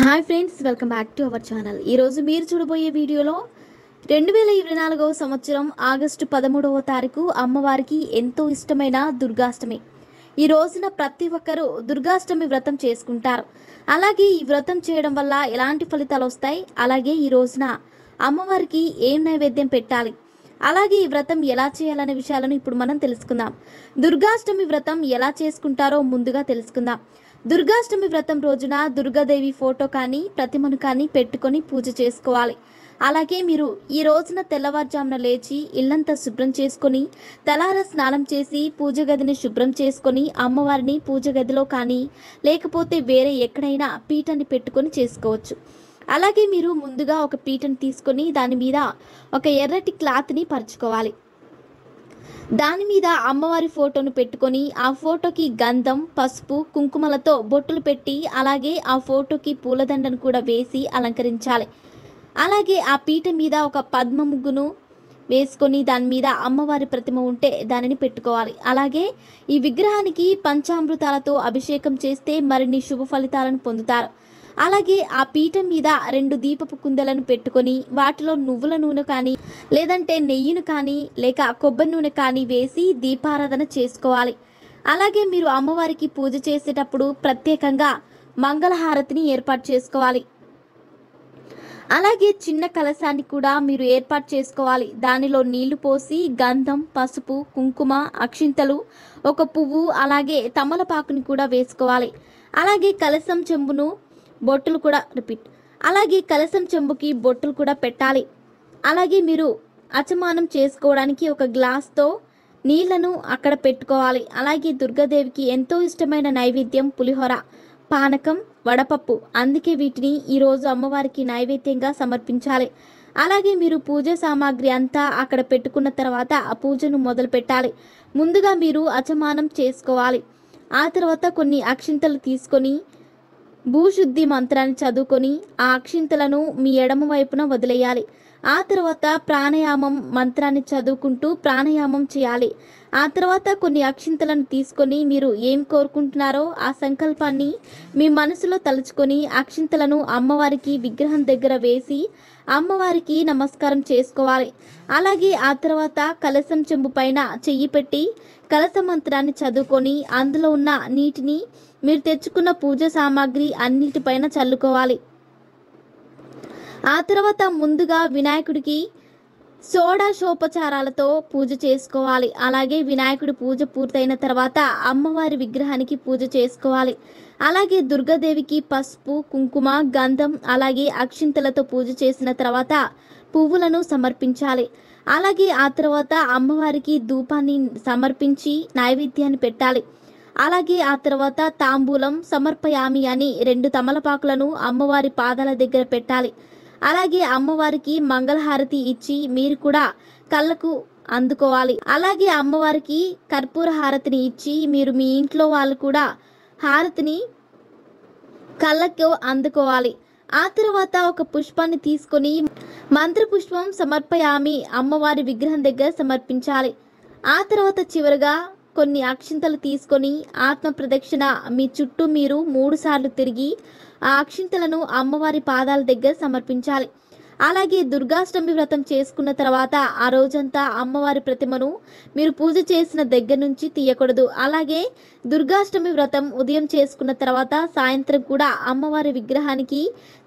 Hi friends, welcome back to our channel. ఈరోజు మీరు చూడబోయే వీడియోలో 2024వ సంవత్సరం ఆగస్టు 13వ తారీఖు అమ్మవారికి ఎంతో ఇష్టమైన దుర్గాష్టమి. ఈ రోజున ప్రతి ఒక్కరూ దుర్గాష్టమి వ్రతం చేసుకుంటారు. అలాగే ఈ వ్రతం చేయడం వల్ల ఎలాంటి ఫలితాలు వస్తాయి, అలాగే ఈ రోజున అమ్మవారికి ఏం నైవేద్యం పెట్టాలి, అలాగే ఈ వ్రతం ఎలా చేయాలనే విషయాలను ఇప్పుడు మనం తెలుసుకుందాం. దుర్గాష్టమి వ్రతం ఎలా చేసుకుంటారో ముందుగా తెలుసుకుందాం. దుర్గాష్టమి వ్రతం రోజున దుర్గాదేవి ఫోటో కానీ ప్రతిమను కానీ పెట్టుకొని పూజ చేసుకోవాలి. అలాగే మీరు ఈ రోజున తెల్లవారుజామున లేచి ఇల్లంతా శుభ్రం చేసుకొని తలార స్నానం చేసి పూజ గదిని శుభ్రం చేసుకొని అమ్మవారిని పూజ గదిలో కానీ లేకపోతే వేరే ఎక్కడైనా పీఠాన్ని పెట్టుకొని చేసుకోవచ్చు. అలాగే మీరు ముందుగా ఒక పీఠను తీసుకొని దాని మీద ఒక ఎర్రటి క్లాత్ని పరుచుకోవాలి. దాని మీద అమ్మవారి ఫోటోను పెట్టుకొని ఆ ఫోటోకి గంధం, పసుపు, కుంకుమలతో బొట్టులు పెట్టి అలాగే ఆ ఫోటోకి పూలదండను కూడా వేసి అలంకరించాలి. అలాగే ఆ పీట మీద ఒక పద్మ ముగ్గును వేసుకొని దాని మీద అమ్మవారి ప్రతిమ ఉంటే దానిని పెట్టుకోవాలి. అలాగే ఈ విగ్రహానికి పంచామృతాలతో అభిషేకం చేస్తే మరిన్ని శుభ ఫలితాలను పొందుతారు. అలాగే ఆ పీఠం మీద 2 దీపపు కుందలను పెట్టుకొని వాటిలో నువ్వుల నూనె కానీ లేదంటే నెయ్యిని కానీ లేక కొబ్బరి నూనె కానీ వేసి దీపారాధన చేసుకోవాలి. అలాగే మీరు అమ్మవారికి పూజ చేసేటప్పుడు ప్రత్యేకంగా మంగళహారతిని ఏర్పాటు చేసుకోవాలి. అలాగే చిన్న కలశాన్ని కూడా మీరు ఏర్పాటు చేసుకోవాలి. దానిలో నీళ్లు పోసి గంధం, పసుపు, కుంకుమ, అక్షింతలు, ఒక పువ్వు అలాగే తమలపాకుని కూడా వేసుకోవాలి. అలాగే కలశం చెంబును బొట్టులు కూడా అలాగే కలశం చెంబుకి బొట్టులు కూడా పెట్టాలి. అలాగే మీరు అచమానం చేసుకోవడానికి ఒక గ్లాస్తో నీళ్లను అక్కడ పెట్టుకోవాలి. అలాగే దుర్గాదేవికి ఎంతో ఇష్టమైన నైవేద్యం పులిహోర, పానకం, వడపప్పు. అందుకే వీటిని ఈరోజు అమ్మవారికి నైవేద్యంగా సమర్పించాలి. అలాగే మీరు పూజ సామాగ్రి అంతా అక్కడ పెట్టుకున్న తర్వాత ఆ పూజను మొదలు పెట్టాలి. ముందుగా మీరు అచమానం చేసుకోవాలి. ఆ తర్వాత కొన్ని అక్షింతలు తీసుకొని భూశుద్ధి మంత్రాన్ని చదువుకొని ఆ అక్షింతలను మీ ఎడమ వైపున వదిలేయాలి. ఆ తర్వాత ప్రాణాయామం మంత్రాన్ని చదువుకుంటూ ప్రాణాయామం చేయాలి. ఆ తర్వాత కొన్ని అక్షింతలను తీసుకొని మీరు ఏం కోరుకుంటున్నారో ఆ సంకల్పాన్ని మీ మనసులో తలుచుకొని అక్షింతలను అమ్మవారికి విగ్రహం దగ్గర వేసి అమ్మవారికి నమస్కారం చేసుకోవాలి. అలాగే ఆ తర్వాత కలశం చెంబు పైన చెయ్యి పెట్టి కలశ మంత్రాన్ని చదువుకొని అందులో ఉన్న నీటిని మీరు తెచ్చుకున్న పూజ సామాగ్రి అన్నిటిపైన చల్లుకోవాలి. ఆ తర్వాత ముందుగా వినాయకుడికి షోడశోపచారాలతో పూజ చేసుకోవాలి. అలాగే వినాయకుడి పూజ పూర్తయిన తర్వాత అమ్మవారి విగ్రహానికి పూజ చేసుకోవాలి. అలాగే దుర్గాదేవికి పసుపు, కుంకుమ, గంధం అలాగే అక్షింతలతో పూజ చేసిన తర్వాత పువ్వులను సమర్పించాలి. అలాగే ఆ తర్వాత అమ్మవారికి ధూపాన్ని సమర్పించి నైవేద్యాన్ని పెట్టాలి. అలాగే ఆ తర్వాత తాంబూలం సమర్పయామి అని 2 తమలపాకులను అమ్మవారి పాదాల దగ్గర పెట్టాలి. అలాగే అమ్మవారికి మంగళహారతి ఇచ్చి మీరు కూడా కళ్ళకు అందుకోవాలి. అలాగే అమ్మవారికి కర్పూర హారతిని ఇచ్చి మీరు మీ ఇంట్లో వాళ్ళు కూడా హారతిని కళ్ళకు అందుకోవాలి. ఆ తర్వాత ఒక పుష్పాన్ని తీసుకొని మంత్రపుష్పం సమర్పయామి అమ్మవారి విగ్రహం దగ్గర సమర్పించాలి. ఆ తర్వాత చివరగా కొన్ని అక్షింతలు తీసుకొని ఆత్మ ప్రదక్షిణ మీ చుట్టూ మీరు 3 సార్లు తిరిగి ఆ అక్షింతలను అమ్మవారి పాదాల దగ్గర సమర్పించాలి. అలాగే దుర్గాష్టమి వ్రతం చేసుకున్న తర్వాత ఆ రోజంతా అమ్మవారి ప్రతిమను మీరు పూజ చేసిన దగ్గర నుంచి తీయకూడదు. అలాగే దుర్గాష్టమి వ్రతం ఉదయం చేసుకున్న తర్వాత సాయంత్రం కూడా అమ్మవారి విగ్రహానికి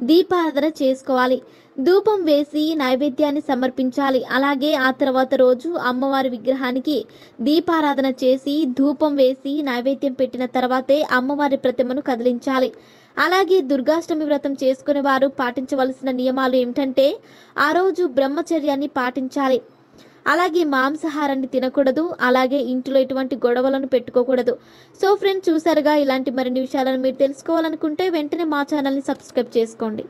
దీపారాధన చేసుకోవాలి. ధూపం వేసి నైవేద్యాన్ని సమర్పించాలి. అలాగే ఆ తర్వాత రోజు అమ్మవారి విగ్రహానికి దీపారాధన చేసి ధూపం వేసి నైవేద్యం పెట్టిన తర్వాతే అమ్మవారి ప్రతిమను కదిలించాలి. అలాగే దుర్గాష్టమి వ్రతం చేసుకునే వారు పాటించవలసిన నియమాలు ఏమిటంటే ఆ రోజు బ్రహ్మచర్యాన్ని పాటించాలి. అలాగే మాంసాహారాన్ని తినకూడదు. అలాగే ఇంట్లో ఎటువంటి గొడవలను పెట్టుకోకూడదు. సో ఫ్రెండ్స్, చూసారుగా, ఇలాంటి మరిన్ని విషయాలను మీరు తెలుసుకోవాలనుకుంటే వెంటనే మా ఛానల్ని సబ్స్క్రైబ్ చేసుకోండి.